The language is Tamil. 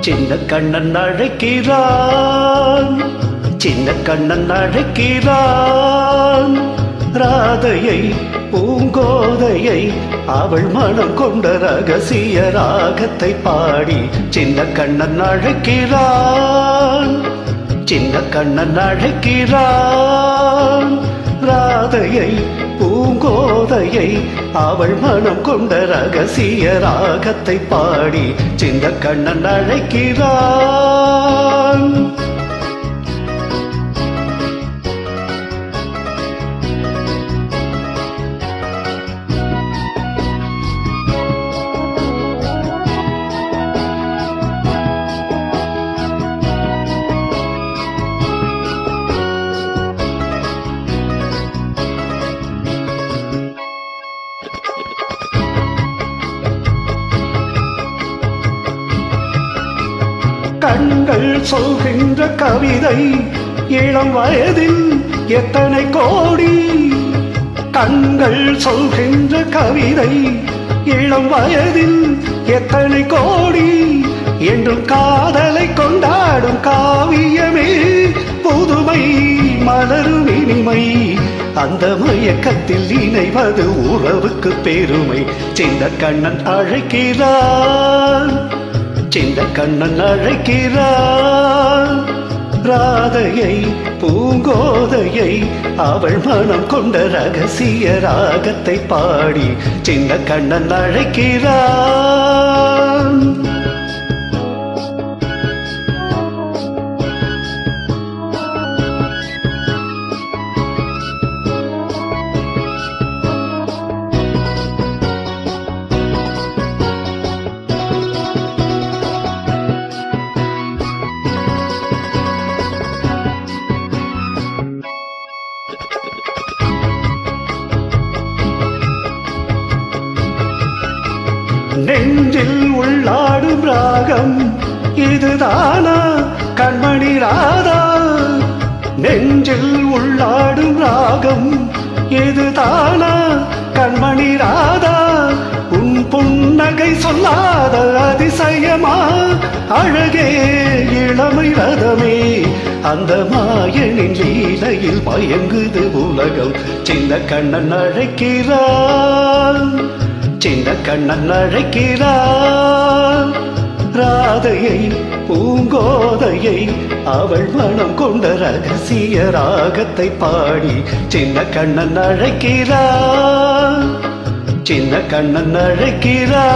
சின்ன கண்ணன் அழைக்கிறான், சின்ன கண்ணன் அழைக்கிறான். ராதையை பூங்கோதையை அவள் மனம் கொண்ட ரகசிய ராகத்தை பாடி சின்ன கண்ணன் அழைக்கிறான், சின்ன கண்ணன் அழைக்கிறான். ராதையை பூங்கோதையை அவள் மனம் கொண்ட ரகசிய ராகத்தை பாடி சின்ன கண்ணன் அழைக்கிறான். கண்கள் சொல்கின்ற கவிதை இளம் வயதில் எத்தனை கோடி. கண்கள் சொல்கின்ற கவிதை இளம் வயதில் எத்தனை கோடி. என்றும் காதலை கொண்டாடும் காவியமே புதுமை மலரும் இனிமை. அந்த மயக்கத்தில் இணைவது உறவுக்கு பெருமை. சின்ன கண்ணன் அழைக்கிறான், சின்ன கண்ணன் அழைக்கிறான். ராதையை பூங்கோதையை அவள் மனம் கொண்ட ரகசிய ராகத்தை பாடி சின்ன கண்ணன் அழைக்கிறான். நெஞ்சில் உள்ளாடும் ராகம் இதுதானா கண்மணி ராதா. நெஞ்சில் உள்ளாடும் ராகம் இதுதானா கண்மணி ராதா. உன் புன்னகை சொல்லாத அதிசயமா அழகே இளமை ரதமே. அந்த மாயனின் லீலையில் மயங்குது உலகம். சின்ன கண்ணன் அழைக்கிறான், சின்ன கண்ணன் அழைக்கிறான். ராதையை பூங்கோதையை அவள் மனம் கொண்ட ரகசிய ராகத்தை பாடி சின்ன கண்ணன் அழைக்கிறான், சின்ன கண்ணன் அழைக்கிறான்.